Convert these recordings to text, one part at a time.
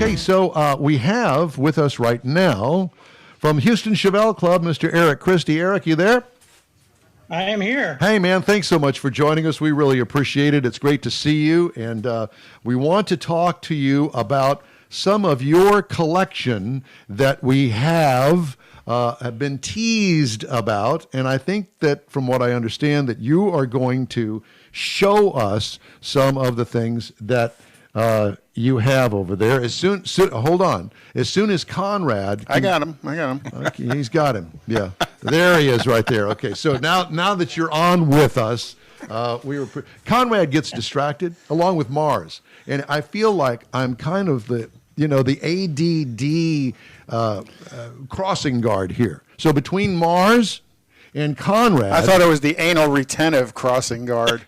Okay, so we have with us right now from Houston Chevelle Club, Mr. Eric Christie. Eric, you there? I am here. Hey, man, thanks so much for joining us. We really appreciate it. It's great to see you, and we want to talk to you about some of your collection that we have been teased about, and I think that from what I understand that you are going to show us some of the things that you have over there. Hold on. As soon as Conrad, I got him. Okay, he's got him. Yeah, there he is, right there. Okay, so now that you're on with us, Conrad gets distracted along with Mars, and I feel like I'm kind of the ADD crossing guard here. So between Mars and Conrad, I thought it was the anal retentive crossing guard.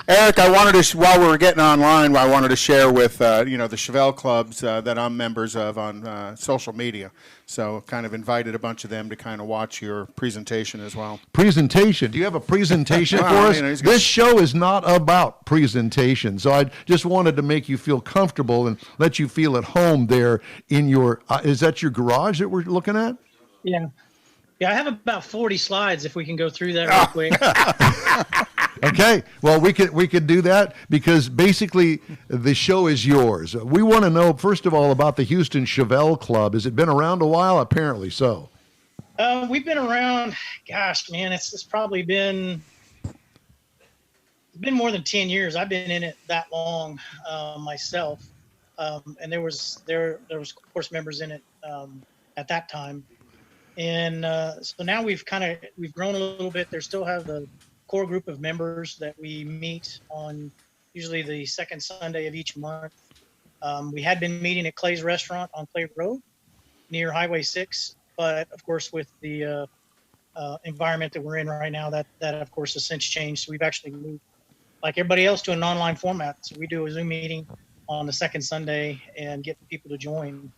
Eric, I wanted to, while we were getting online, I wanted to share with, the Chevelle clubs that I'm members of on social media. So kind of invited a bunch of them to kind of watch your presentation as well. Presentation? Do you have a presentation for us? This show is not about presentation. So I just wanted to make you feel comfortable and let you feel at home there in your, is that your garage that we're looking at? Yeah. Yeah, I have about 40 slides if we can go through that real quick. Okay, well, we could do that because basically the show is yours. We want to know, first of all, about the Houston Chevelle Club. Has it been around a while? Apparently so. We've been around, gosh, man, it's probably been more than 10 years. I've been in it that long myself, and there was of course members in it at that time, and so now we've grown a little bit. They still have the core group of members that we meet on usually the second Sunday of each month. We had been meeting at Clay's Restaurant on Clay Road near Highway 6, but of course with the environment that we're in right now, that of course has since changed. So we've actually moved, like everybody else, to an online format. So we do a Zoom meeting on the second Sunday and get people to join.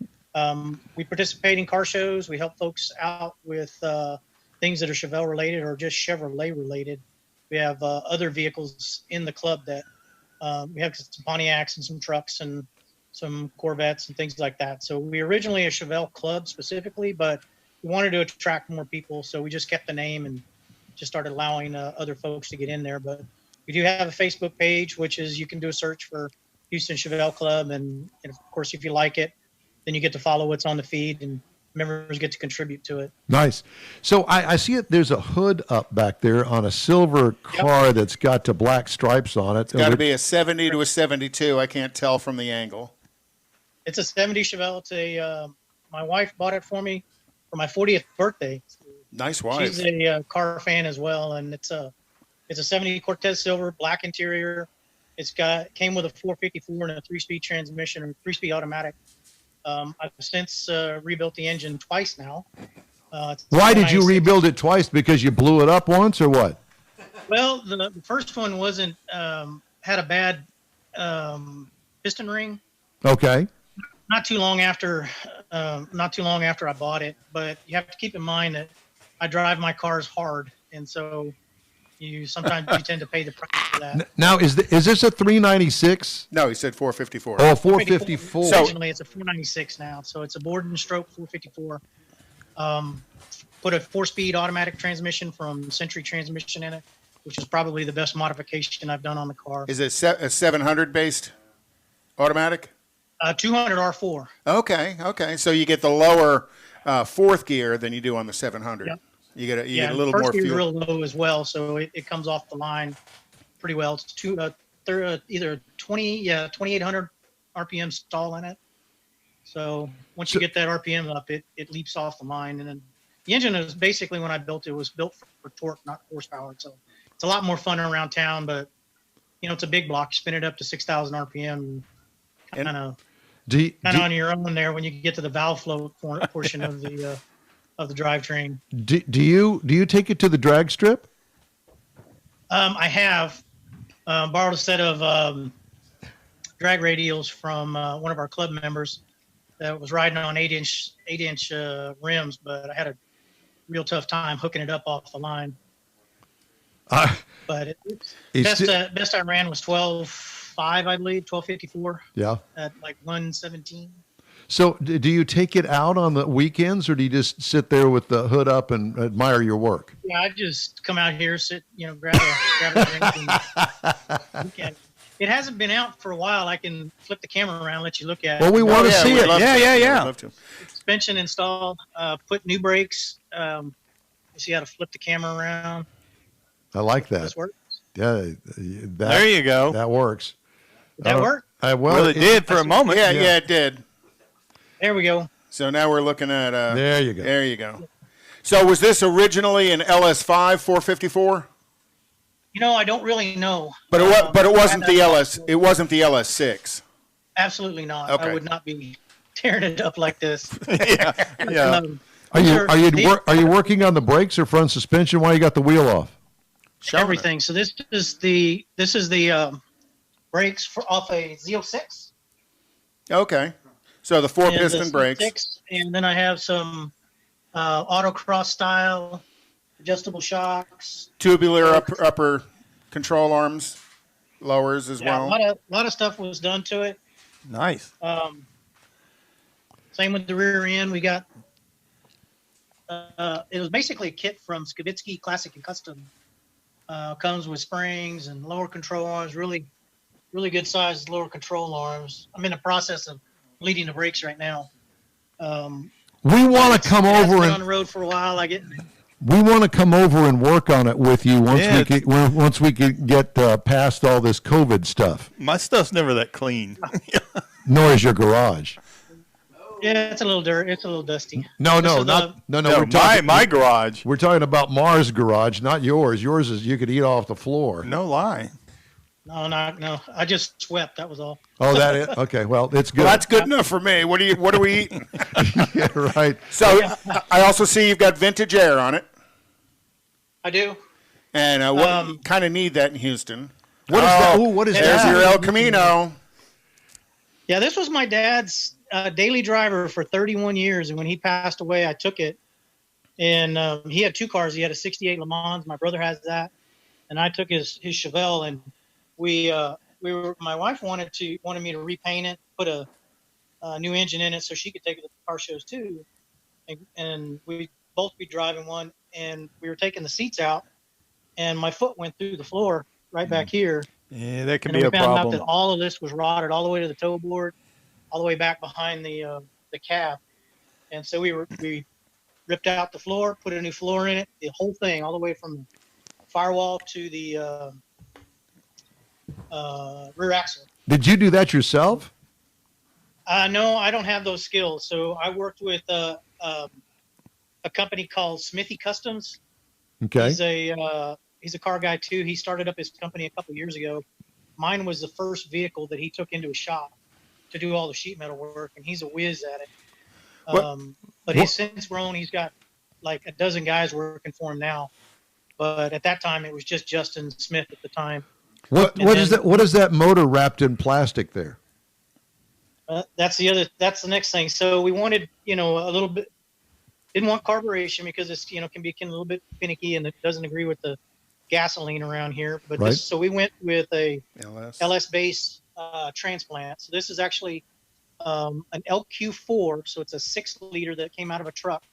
We participate in car shows. We help folks out with things that are Chevelle related or just Chevrolet related. We have other vehicles in the club that we have some Pontiacs and some trucks and some Corvettes and things like that. So we originally a Chevelle club specifically, but we wanted to attract more people. So we just kept the name and just started allowing other folks to get in there. But we do have a Facebook page, which is you can do a search for Houston Chevelle Club. And of course, if you like it, then you get to follow what's on the feed and members get to contribute to it. Nice. So I see it. There's a hood up back there on a silver car that's got the black stripes on it. It's got to be a 70 to a 72. I can't tell from the angle. It's a 70 Chevelle. It's my wife bought it for me for my 40th birthday. Nice wife. She's a car fan as well, and it's a 70 Cortez Silver, black interior. Came with a 454 and a 3-speed transmission or 3-speed automatic. I've since rebuilt the engine twice now. Why did you rebuild it twice? Because you blew it up once or what? Well, the first one wasn't had a bad piston ring. Okay. Not too long after I bought it, but you have to keep in mind that I drive my cars hard, and so sometimes you tend to pay the price for that. Now, is this a 396? No, he said 454. Oh, 454. So originally, it's a 496 now, so it's a Borden stroke 454. Put a 4-speed automatic transmission from Century Transmission in it, which is probably the best modification I've done on the car. Is it a 700 based automatic? 200 R4. Okay. So you get the lower fourth gear than you do on the 700. Yep. You get a little more fuel. Real low as well, so it comes off the line pretty well. It's either 2,800 RPM stall in it. So once you get that RPM up, it leaps off the line. And then the engine is basically, when I built it, was built for torque, not horsepower. So it's a lot more fun around town, but it's a big block. You spin it up to 6,000 RPM, kind of on your own there when you get to the valve flow portion of the drivetrain. Do you take it to the drag strip? I have borrowed a set of drag radials from one of our club members that was riding on 8-inch rims, but I had a real tough time hooking it up off the line. But best I ran was 12 5, I believe, 1254 Yeah. at like 117. So do you take it out on the weekends, or do you just sit there with the hood up and admire your work? Yeah, I just come out here, sit, grab a drink, and weekend. It hasn't been out for a while. I can flip the camera around, let you look at Well, it. we want to see we'd it. love to. Yeah. We'd love to. Suspension installed, put new brakes. You see how to flip the camera around. I like Does this that. work? Yeah, There you go. that works. Did that work? Well, it did for a moment. Yeah, it did. There we go. So now we're looking at. There you go. There you go. So was this originally an LS5 454? I don't really know. But it wasn't the LS. It wasn't the LS6. Absolutely not. Okay. I would not be tearing it up like this. Yeah. Are you working on the brakes or front suspension? Why you got the wheel off? Everything. So this is the brakes off a Z06. Okay. So the four And piston the brakes. C6, and then I have some autocross style adjustable shocks. Tubular upper control arms, lowers as Yeah, well. a lot of stuff was done to it. Nice. Same with the rear end. We got it was basically a kit from Skibitsky Classic and Custom. Comes with springs and lower control arms, really good sized lower control arms. I'm in the process of bleeding the brakes right now. We want to come over been and on the road for a while. we want to come over and work on it with you once we get past all this COVID stuff. My stuff's never that clean. Nor is your garage. Yeah, it's a little dirty. It's a little dusty. No. No, We're talking, my garage. we're talking about Mars' garage, not yours. Yours is you could eat off the floor. No lie. No. I just swept. That was all. Oh, that is okay. Well, it's good. Well, that's good enough for me. What are we eating? Yeah, right. So I also see you've got vintage air on it, I do. and you kind of need that in Houston. What is that? Ooh, what is There's that? your El Camino. Yeah, this was my dad's daily driver for 31 years, and when he passed away, I took it. And he had 2 cars. He had a '68 Le Mans. My brother has that, and I took his Chevelle. And my wife wanted me to repaint it, put a new engine in it, so she could take it to the car shows too. And we'd both be driving one, and we were taking the seats out, and my foot went through the floor right back here. Yeah, that could And be we a found out problem. that all of this was rotted all the way to the toe board, all the way back behind the cab. And so we ripped out the floor, put a new floor in it, the whole thing, all the way from the firewall to the rear axle. Did you do that yourself? No, I don't have those skills. So I worked with a company called Smithy Customs. Okay. He's a car guy too. He started up his company a couple years ago. Mine was the first vehicle that he took into his shop to do all the sheet metal work, and he's a whiz at it. But he's since grown. He's got like a dozen guys working for him now. But at that time, it was just Justin Smith at the time. What is that? What is that motor wrapped in plastic there? That's the next thing. So we wanted, a little bit. Didn't want carburation because it's, can be a little bit finicky and it doesn't agree with the gasoline around here. But right. So we went with a LS. LS base transplant. So this is actually an LQ4. So it's a 6-liter that came out of a truck.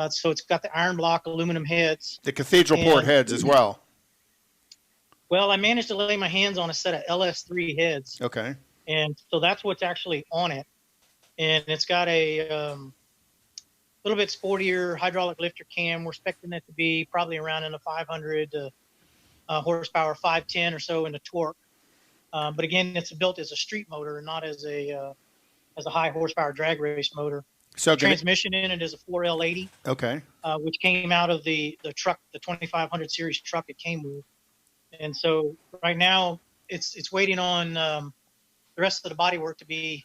So it's got the iron block aluminum heads. The cathedral port heads as well. Well, I managed to lay my hands on a set of LS3 heads. Okay. And so that's what's actually on it. And it's got a little bit sportier hydraulic lifter cam. We're expecting it to be probably around in the 500 horsepower, 510 or so in the torque. But again, it's built as a street motor, not as a high horsepower drag race motor. So the transmission in it is a 4L80. Okay. Which came out of the truck, the 2500 series truck it came with. And so right now it's waiting on the rest of the body work to be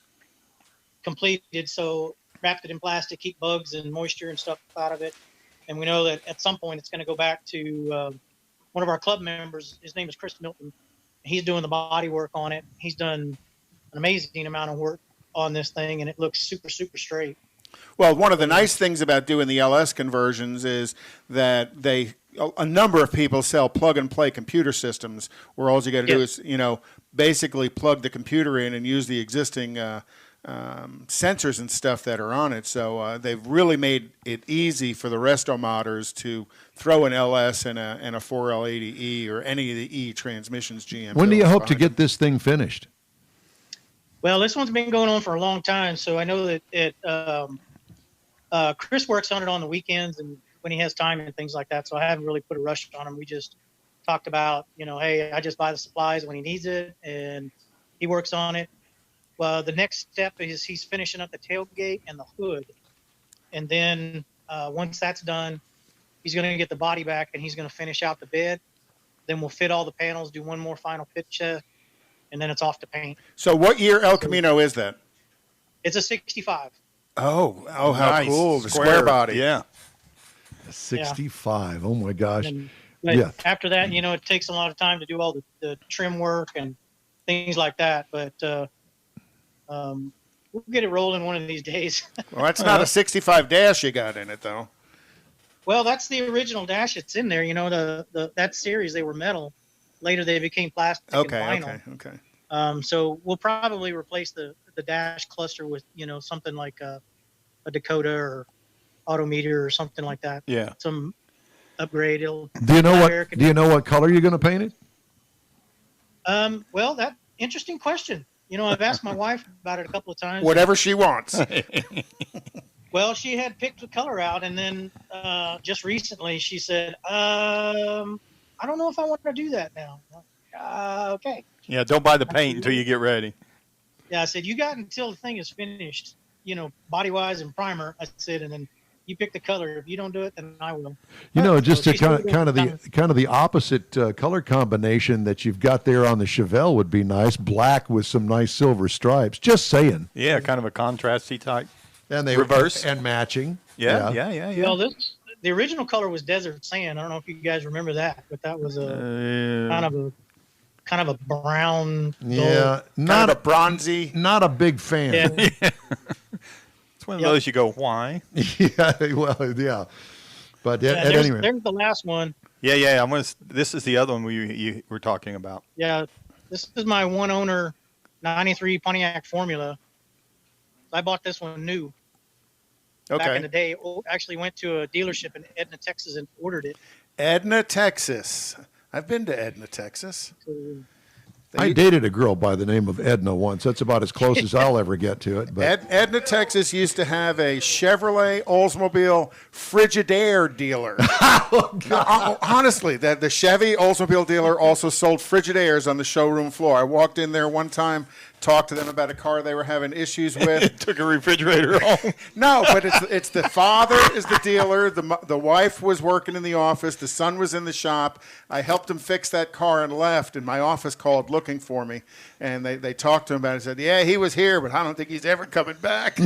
completed. So wrapped it in plastic, keep bugs and moisture and stuff out of it. And we know that at some point it's going to go back to one of our club members. His name is Chris Milton. He's doing the body work on it. He's done an amazing amount of work on this thing, and it looks super, super straight. Well, one of the nice things about doing the LS conversions is that a number of people sell plug-and-play computer systems where all you got to do is, basically plug the computer in and use the existing sensors and stuff that are on it. So they've really made it easy for the resto modders to throw an LS and a 4L80E or any of the E transmissions GM. When do you hope to get this thing finished? Well, this one's been going on for a long time, so I know that Chris works on it on the weekends and when he has time and things like that. So I haven't really put a rush on him. We just talked about, hey, I just buy the supplies when he needs it, and he works on it. Well, the next step is he's finishing up the tailgate and the hood, and then once that's done, he's going to get the body back and he's going to finish out the bed. Then we'll fit all the panels, do one more final fit check, and then it's off to paint. So what year El Camino is that? It's a 65. Oh, how Nice. cool. The square body. Yeah. 65. Yeah. Oh, my gosh. But after that, it takes a lot of time to do all the trim work and things like that. But we'll get it rolling one of these days. Well, that's not a 65 dash you got in it, though. Well, that's the original dash that's in there. That series, they were metal. Later, they became plastic and vinyl. Okay. So we'll probably replace the dash cluster with, something like a Dakota or Autometer or something like that. Yeah. Some upgrade. Do you know what color you're going to paint it? Well, that interesting question. I've asked my wife about it a couple of times. Whatever she wants. Well, she had picked the color out, and then just recently she said, I don't know if I want to do that now. Okay. Yeah, don't buy the paint until you get ready. Yeah, I said, you got until the thing is finished, body-wise and primer. I said, and then you pick the color. If you don't do it, then I will. Just to kind of the opposite color combination that you've got there on the Chevelle would be nice. Black with some nice silver stripes. Just saying. Yeah, kind of a contrasty type. And they reverse and matching. Well, the original color was desert sand. I don't know if you guys remember that, but that was kind of a brown. Yeah, not a bronzy. Not a big fan. Yeah. It's one of those you go, why? Yeah, well, yeah. But anyway. There's the last one. Yeah. This is the other one you were talking about. Yeah, this is my one owner 93 Pontiac Formula. I bought this one new. Back in the day. Actually went to a dealership in Edna, Texas and ordered it. Edna, Texas. I've been to Edna, Texas. I dated a girl by the name of Edna once. That's about as close as I'll ever get to it. But Edna, Texas used to have a Chevrolet Oldsmobile Frigidaire dealer. Honestly, the Chevy Oldsmobile dealer also sold Frigidaires on the showroom floor. I walked in there one time, talked to them about a car they were having issues with. Took a refrigerator home. No, but it's the father is the dealer. The wife was working in the office. The son was in the shop. I helped him fix that car and left, and my office called looking for me. And they talked to him about it and said, yeah, he was here, but I don't think he's ever coming back.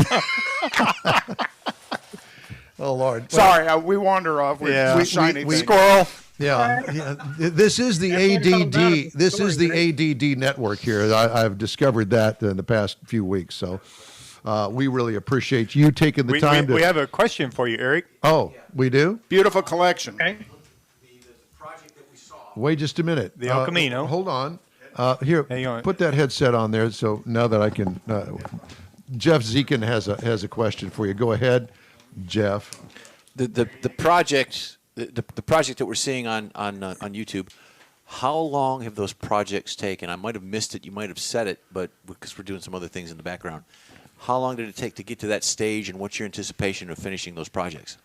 Oh, Lord. Sorry, we wander off. We shiny we squirrel. Yeah. This is the ADD. This is the ADD network here. I've discovered that in the past few weeks. So we really appreciate you taking the time to. We have a question for you, Eric. Oh, we do? Beautiful collection. Okay. Wait just a minute. The El Camino. Hold on. Here, Hang on. put that headset on there. So now that I can, Jeff Zekin has a question for you. Go ahead, Jeff. The project that we're seeing on YouTube. How long have those projects taken? I might have missed it. You might have said it, but because we're doing some other things in the background. How long did it take to get to that stage, and what's your anticipation of finishing those projects?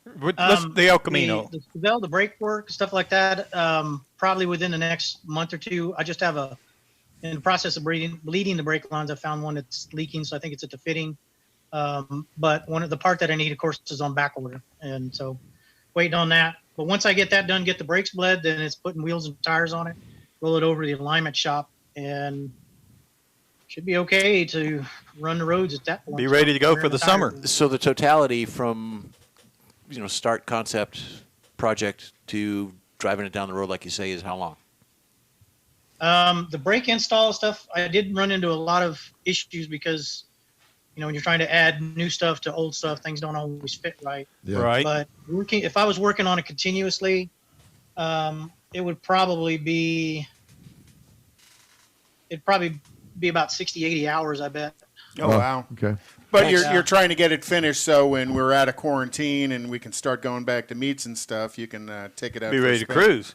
The El Camino. The Chevelle, the brake work, stuff like that, probably within the next month or two. I just have in the process of bleeding the brake lines, I found one that's leaking, so I think it's at the fitting. But one of the part that I need, of course, is on back order. And so waiting on that. But once I get that done, get the brakes bled, then it's putting wheels and tires on it, roll it over to the alignment shop, and should be okay to run the roads at that point. Be ready to go for the summer. So the totality from start concept project to driving it down the road, like you say, is how long? The brake install stuff, I did run into a lot of issues because when you're trying to add new stuff to old stuff, things don't always fit right. Yeah. Right. But if I was working on it continuously, it would probably be about 60, 80 hours, I bet. Oh, wow. Okay. But Thanks. you're trying to get it finished so when we're out of quarantine and we can start going back to meets and stuff, you can take it out. Be for a ready to spin. cruise.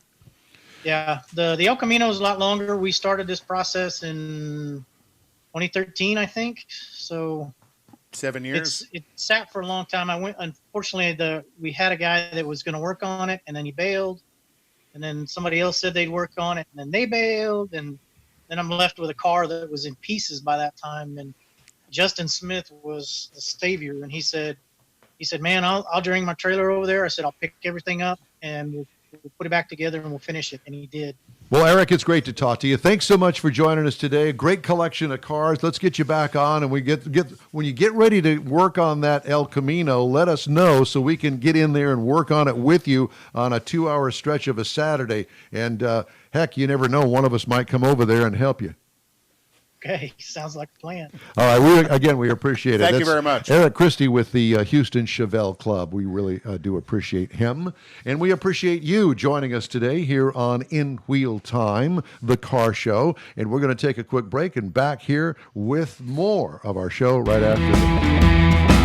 Yeah, the El Camino is a lot longer. We started this process in 2013, I think. So 7 years. it sat for a long time. Unfortunately, we had a guy that was going to work on it, and then he bailed, and then somebody else said they'd work on it, and then they bailed, and then I'm left with a car that was in pieces by that time. And Justin Smith was the savior, and he said, man, I'll bring my trailer over there. I said, I'll pick everything up and we'll put it back together and we'll finish it. And he did. Well, Eric, it's great to talk to you. Thanks so much for joining us today. Great collection of cars. Let's get you back on, and when you get ready to work on that El Camino, let us know so we can get in there and work on it with you on a 2-hour stretch of a Saturday. And heck, you never know, one of us might come over there and help you. Okay, sounds like a plan. All right, we appreciate it. Thank you very much. Eric Christie with the Houston Chevelle Club. We really do appreciate him. And we appreciate you joining us today here on In Wheel Time, the car show. And we're going to take a quick break and back here with more of our show right after this.